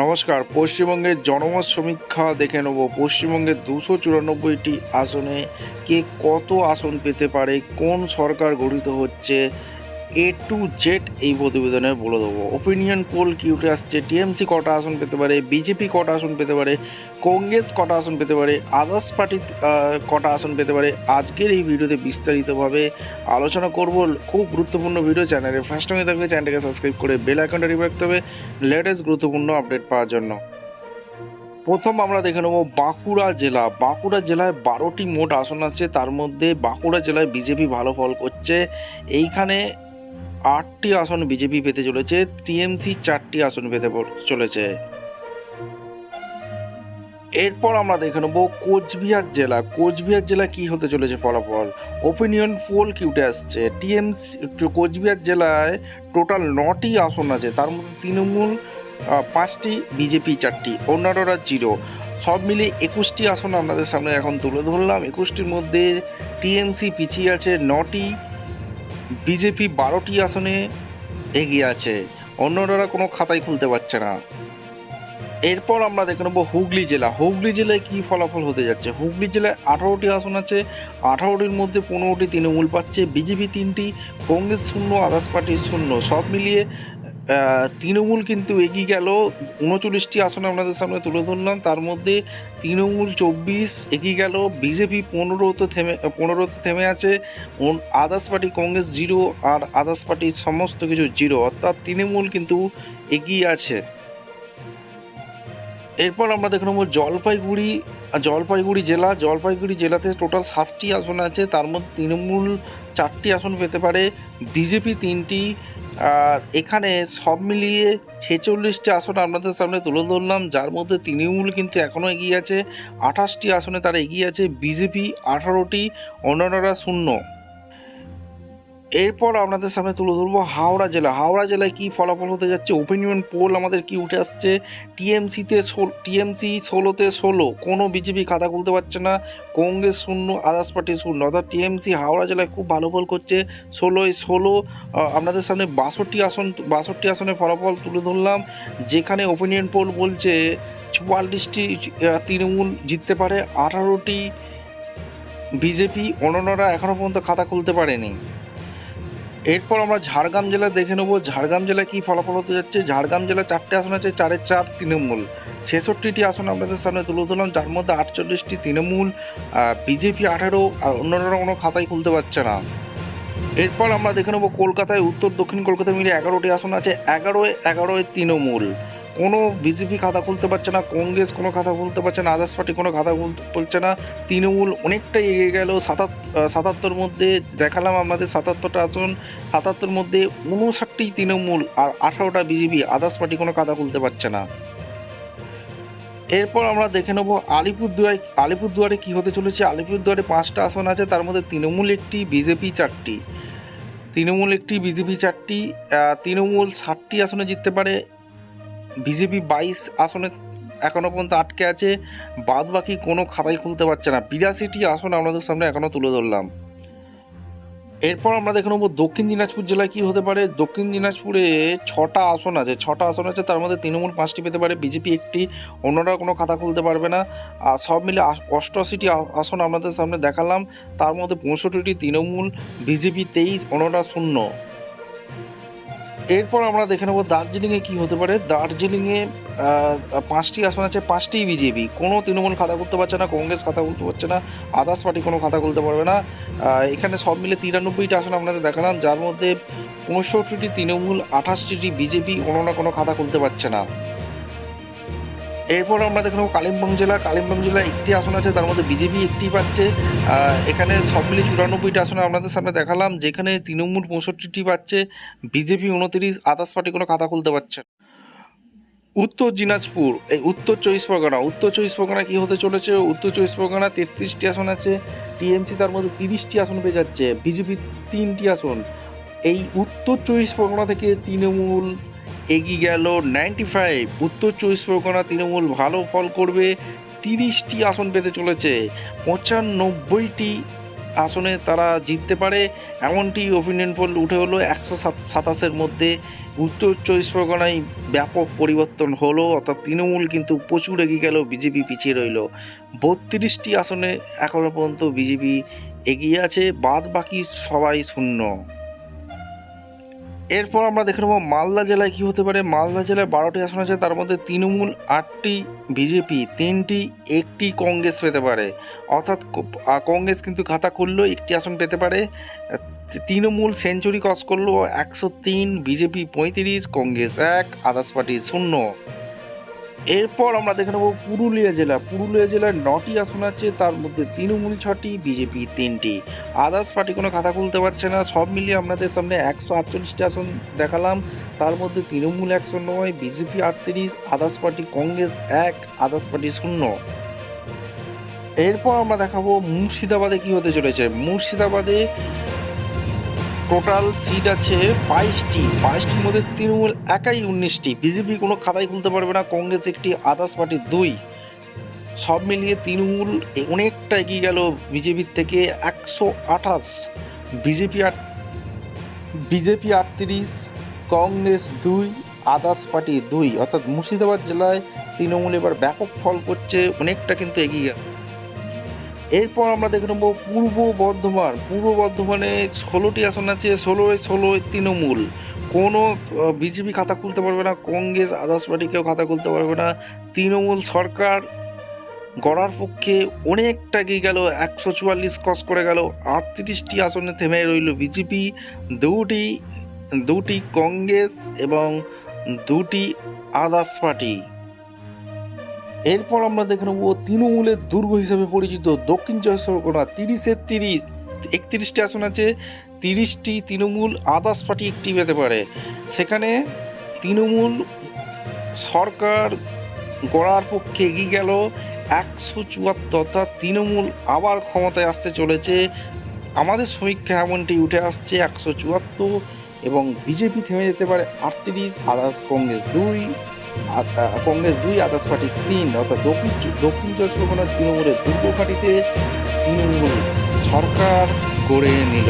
নমস্কার। পশ্চিমবঙ্গের জনমত সমীক্ষা দেখে নেব। পশ্চিমবঙ্গের 294টি আসনে কে কত আসন পেতে পারে, কোন সরকার গঠিত হচ্ছে, এ টু জেড এই প্রতিবেদনে বলে দেবো। ওপিনিয়ন পোল কি উঠে আসছে, টিএমসি কটা আসন পেতে পারে, বিজেপি কটা আসন পেতে পারে, কংগ্রেস কটা আসন পেতে পারে, আদার্স পার্টি কটা আসন পেতে পারে, আজকের এই ভিডিওতে বিস্তারিতভাবে আলোচনা করব। খুব গুরুত্বপূর্ণ ভিডিও। চ্যানেলে ফার্স্ট টাইমে থাকলে চ্যানেলটাকে সাবস্ক্রাইব করে বেল আইকনটা টিপে রাখতে হবে লেটেস্ট গুরুত্বপূর্ণ আপডেট পাওয়ার জন্য। প্রথম আমরা দেখে নেব বাঁকুড়া জেলা। বাঁকুড়া জেলায় 12টি মোট আসন আছে, তার মধ্যে বাঁকুড়া জেলায় বিজেপি ভালো ফল করছে। এইখানে 8টি আসন বিজেপি পেতে চলেছে, টিএমসি 4টি আসন পেতে চলেছে। এরপর আমরা দেখে নেব কোচবিহার জেলা। কোচবিহার জেলা কি হতে চলেছে ফলাফল, ওপিনিয়ন পোল কি উঠে আসছে। টিএমসি কোচবিহার জেলায় টোটাল 9টি আসন আছে, তার মধ্যে তৃণমূল 5টি, বিজেপি 4টি, অন্যান্যরা 0। সব মিলে 21টি আসন আপনাদের সামনে এখন তুলে ধরলাম। 21টির মধ্যে টিএমসি পিছিয়ে আছে 9টি, বিজেপি 12টি আসনে এগিয়ে আছে, অন্যরা কোনো খাতাই খুলতে পারছে না। এরপর আমরা দেখে নেব হুগলি জেলা। হুগলি জেলায় কী ফলাফল হতে যাচ্ছে। হুগলি জেলায় 18টি আসন আছে, 18টির মধ্যে 15টি তৃণমূল পাচ্ছে, বিজেপি 3টি, কংগ্রেস 0, আদার্স পার্টি 0। সব মিলিয়ে তৃণমূল কিন্তু এগিয়ে গেল। 39টি আসন আপনাদের সামনে তুলে ধরলাম, তার মধ্যে তৃণমূল 24 এগিয়ে গেল, বিজেপি 15তে থেমে আছে, আদার্স পার্টি কংগ্রেস 0, আর আদার্স পার্টি সমস্ত কিছু 0, অর্থাৎ তৃণমূল কিন্তু এগিয়ে আছে। এরপর আমরা দেখে নেব জলপাইগুড়ি জেলা। জলপাইগুড়ি জেলাতে টোটাল 7টি আসন আছে, তার মধ্যে তৃণমূল 4টি আসন পেতে পারে, বিজেপি 3টি, আর এখানে সব মিলিয়ে 46টি আসন আপনাদের সামনে তুলে ধরলাম, যার মধ্যে তৃণমূল কিন্তু এখনও এগিয়ে আছে, 28টি আসনে তারা এগিয়ে আছে, বিজেপি 18টি, অন্যান্যরা 0। এরপর আপনাদের সামনে তুলে ধরবো হাওড়া জেলা। হাওড়া জেলায় কী ফলাফল হতে যাচ্ছে, ওপিনিয়ন পোল আমাদের কি উঠে আসছে। টিএমসি 16তে 16, কোনো বিজেপি খাতা খুলতে পারছে না, কংগ্রেস 0, আদার্স পার্টি 0, অর্থাৎ টিএমসি হাওড়া জেলায় খুব ভালো ফল করছে, 16 আপনাদের সামনে 62টি আসনের ফলাফল তুলে ধরলাম, যেখানে ওপিনিয়ন পোল বলছে 44টি তৃণমূল জিততে পারে, 18টি বিজেপি, অন্যরা এখনও পর্যন্ত খাতা খুলতে পারেনি। এরপর আমরা ঝাড়গ্রাম জেলা দেখে নেব। ঝাড়গ্রাম জেলায় কী ফলাফল হতে যাচ্ছে। ঝাড়গ্রাম জেলায় 4টে আসন আছে, 4-এ 4 তৃণমূল, 66টি আসন আপনাদের সামনে তুলে ধরলাম, যার মধ্যে 48টি তৃণমূল, বিজেপি 18, আর অন্যরা কোনো খাতাই খুলতে পারছে না। এরপর আমরা দেখে নেব কলকাতায় উত্তর দক্ষিণ কলকাতায় মিলে 11টি আসন আছে, 11-11 তৃণমূল, কোনো বিজেপি খাতা খুলতে পারছে না, কংগ্রেস কোনো খাতা খুলতে পারছে না, আদার্স পার্টি কোনো খাতা খুলছে না, তৃণমূল অনেকটাই এগিয়ে গেল। 77 মধ্যে দেখালাম আপনাদের 77টা আসন, 77 মধ্যে 59টি তৃণমূল আর 18টা বিজেপি, আদার্স পার্টি কোনো খাতা খুলতে পারছে না। এরপর আমরা দেখে নেব আলিপুরদুয়ারে কী হতে চলেছে। আলিপুরদুয়ারে 5টা আসন আছে, তার মধ্যে তৃণমূল 1টি, বিজেপি 4টি, তৃণমূল 60টি আসনে জিততে পারে, বিজেপি 22 আসনে এখনও পর্যন্ত আটকে আছে, বাদ বাকি কোনো খাতাই খুলতে পারছে না। 82টি আসন আপনাদের সামনে এখনও তুলে ধরলাম। এরপর আমরা দেখে নেব দক্ষিণ দিনাজপুর জেলায় কী হতে পারে। দক্ষিণ দিনাজপুরে 6টা আসন আছে, তার মধ্যে তৃণমূল 5টি পেতে পারে, বিজেপি 1টি, অন্যরা কোনো খাতা খুলতে পারবে না, আর সব মিলে 88টি আসন আপনাদের সামনে দেখালাম, তার মধ্যে 65টি তৃণমূল, বিজেপি 23, অন্যরা 0। এরপর আমরা দেখে নেব দার্জিলিংয়ে কী হতে পারে। দার্জিলিংয়ে 5টি আসন আছে, 5টিই বিজেপি, কোনো তৃণমূল খাতা খুলতে পারছে না, কংগ্রেস খাতা খুলতে পারছে না, আদার্স পার্টি কোনো খাতা খুলতে পারবে না। এখানে সব মিলে 93টা আসন আপনাদের দেখালাম, যার মধ্যে 65টি তৃণমূল, 28টি বিজেপি, অন্যরা কোনো খাতা খুলতে পারছে না। এরপর আমরা দেখে নেব কালিম্পং জেলা। 1টি আসন আছে, তার মধ্যে বিজেপি 1টি পাচ্ছে। এখানে সব মিলে 94টা আসন আপনাদের সামনে দেখালাম, যেখানে তৃণমূল 65টি পাচ্ছে, বিজেপি 29, আদার্স পার্টি কোনো খাতা খুলতে পারছে না। উত্তর দিনাজপুর, এই উত্তর 24 পরগনা কী হতে চলেছে। উত্তর 24 পরগনা 33টি আসন আছে, টিএমসি তার মধ্যে 30টি আসন পেয়ে যাচ্ছে, বিজেপি 3টি আসন। এই উত্তর 24 পরগনা থেকে তৃণমূল এগিয়ে গেল 95। উত্তর 24 পরগনা তৃণমূল ভালো ফল করবে, 30টি আসন পেতে চলেছে, 95টি আসনে তারা জিততে পারে, এমনটি ওপিনিয়ন পোল উঠে হলো। 127-এর মধ্যে উত্তর 24 পরগনায় ব্যাপক পরিবর্তন হলো, অর্থাৎ তৃণমূল কিন্তু প্রচুর এগিয়ে গেল, বিজেপি পিছিয়ে রইল। 32টি আসনে এখনও পর্যন্ত বিজেপি এগিয়ে আছে, বাদ বাকি সবাই শূন্য। এরপর আমরা দেখে নেব মালদা জেলায় কী হতে পারে। মালদা জেলায় 12টি আসন আছে, তার মধ্যে তৃণমূল 8টি, বিজেপি 3টি, 1টি কংগ্রেস পেতে পারে। অর্থাৎ কংগ্রেস কিন্তু খাতা খুললো, 1টি আসন পেতে পারে। তৃণমূল সেঞ্চুরি ক্রস করলো, 103, বিজেপি 35, কংগ্রেস 1, আদার্স পার্টি 0। এরপর আমরা দেখে নেব পুরুলিয়া জেলা। পুরুলিয়া জেলায় 9টি আসন আছে, তার মধ্যে তৃণমূল 6টি, বিজেপি 3টি, আদার্স পার্টি কোনো খাতা খুলতে পারছে না। সব মিলিয়ে আপনাদের সামনে 148টি আসন দেখালাম, তার মধ্যে Trinamool 109, BJP 38, others party Congress 1, others party 0। এরপর আমরা দেখাবো মুর্শিদাবাদে কি হতে চলেছে। মুর্শিদাবাদে টোটাল সিট আছে 22টির মধ্যে তৃণমূল একাই 19টি, বিজেপি কোনো খাতাই খুলতে পারবে না, কংগ্রেস 1টি, আদার্স পার্টি 2। সব মিলিয়ে তৃণমূল অনেকটা এগিয়ে গেল বিজেপির থেকে, 128, বিজেপি 38, কংগ্রেস 2, আদার্স পার্টি 2। অর্থাৎ মুর্শিদাবাদ জেলায় তৃণমূল এবার ব্যাপক ফল করছে, অনেকটা কিন্তু এগিয়ে গেল। এরপর আমরা দেখে নেব পূর্ব বর্ধমানে 16টি আসন আছে, 16 তৃণমূল, কোনো বিজেপি খাতা খুলতে পারবে না, কংগ্রেস আদার্স পার্টি কেউ খাতা খুলতে পারবে না। তৃণমূল সরকার গড়ার পক্ষে অনেকটা এগিয়ে গেল, 144 ক্রস করে গেল। 38টি আসনে থেমে রইল বিজেপি, 2টি কংগ্রেস এবং 2টি আদার্স পার্টি। এরপর আমরা দেখে নেব তৃণমূলের দুর্গ হিসেবে পরিচিত দক্ষিণ 24 পরগনা। 30-এর 30, 31টি আসন আছে, 30টি তৃণমূল, আদার্স পার্টি 1টি পেতে পারে। সেখানে তৃণমূল সরকার গড়ার পক্ষে এগিয়ে গেল 174, অর্থাৎ তৃণমূল আবার ক্ষমতায় আসতে চলেছে। আমাদের সমীক্ষা এমনটি উঠে আসছে 174, এবং বিজেপি থেমে যেতে পারে 38, আদার্স কংগ্রেস 2, আদার্স পার্টি 3। অর্থাৎ দক্ষিণ 24 পরগনার তৃণমূলের দুর্গ পার্টিতে তৃণমূল সরকার গড়ে নিল।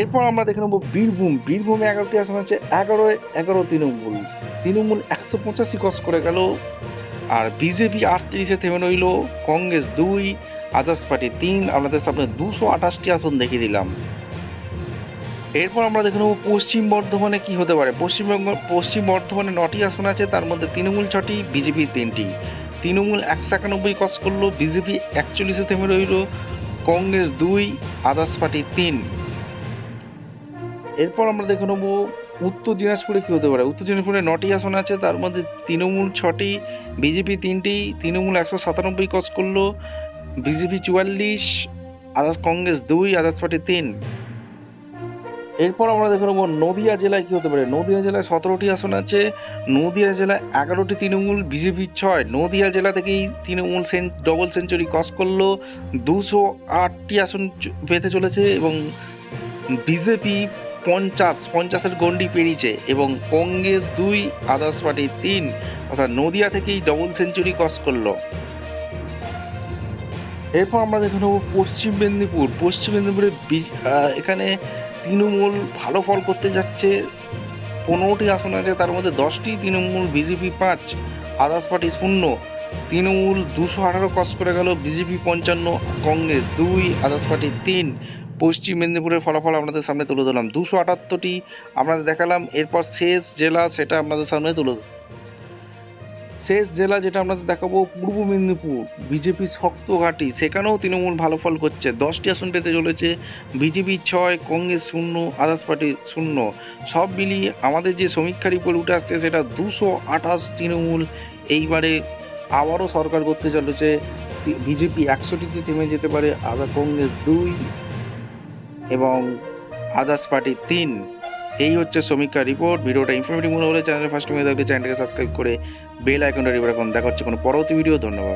এরপর আমরা দেখে নেব বীরভূমে 11টি আসন আছে, 11 তৃণমূল 185 ক্রস করে গেল, আর বিজেপি 38-এ থেমে রইল, কংগ্রেস 2, আদার্স পার্টি 3। আপনাদের সামনে 228টি আসন দেখিয়ে দিলাম। এরপর আমরা দেখে নেব পশ্চিম বর্ধমানে কি হতে পারে। পশ্চিম বর্ধমানে 9টি আসন আছে, তার মধ্যে তৃণমূল 6টি, বিজেপি 3টি। তৃণমূল 191 ক্রস করলো, বিজেপি 41-এ থেমে রইল, কংগ্রেস 2, আদার্স পার্টি 3। এরপর আমরা দেখে নেব উত্তর দিনাজপুরে কী হতে পারে। উত্তর দিনাজপুরে 9টি আসন আছে, তার মধ্যে তৃণমূল 6টি, বিজেপি 3টি। তৃণমূল 197 ক্রস করলো, BJP 44, others Congress 2, others party 3। এরপর আমরা দেখে নেব নদিয়া জেলায় কী হতে পারে। নদিয়া জেলায় 17টি আসন আছে, নদিয়া জেলায় 11টি তৃণমূল, বিজেপি 6। নদিয়া জেলা থেকেই তৃণমূল ডবল সেঞ্চুরি ক্রস করলো, 208টি আসন পেতে চলেছে, এবং বিজেপি 50-এর গণ্ডি পেরিয়েছে, এবং কংগ্রেস 2, আদার্স পার্টি 3। অর্থাৎ নদিয়া থেকেই ডবল সেঞ্চুরি ক্রস করলো। এরপর আমরা দেখে নেব পশ্চিম মেদিনীপুরে এখানে তৃণমূল ভালো ফল করতে যাচ্ছে, 15টি আসন আছে, তার মধ্যে 10টি Trinamool, BJP 5, others party 0। Trinamool 218 cross করে গেল, বিজেপি 55, কংগ্রেস 2, আদার্স পার্টি 3। পশ্চিম মেদিনীপুরের ফলাফল আপনাদের সামনে তুলে ধরলাম, 278টি আপনাদের দেখালাম। এরপর শেষ জেলা, সেটা আপনাদের সামনে শেষ জেলা যেটা আপনাদের দেখাবো পূর্ব মেদিনীপুর, বিজেপি শক্ত ঘাঁটি, সেখানেও তৃণমূল ভালো ফল করছে, 10টি আসন পেতে চলেছে, বিজেপি 6, কংগ্রেস 0, আদার্স পার্টি 0। সব মিলিয়ে আমাদের যে সমীক্ষা রিপোর্ট উঠে আসছে সেটা 228 তৃণমূল এইবারে আবারও সরকার করতে চলেছে। বিজেপি 100টিতে থেমে যেতে পারে, কংগ্রেস 2 এবং আদার্স পার্টি 3। এই হচ্ছে সমীক্ষা রিপোর্ট। ভিডিওটা ইনফরমেটিভ মনে হলে চ্যানেলে ফার্স্ট টাইম থাকলে চ্যানেলটাকে সাবস্ক্রাইব করে বেল আইকনটা টিপে রাখুন। দেখা হচ্ছে কোনো পরবর্তী ভিডিও। ধন্যবাদ।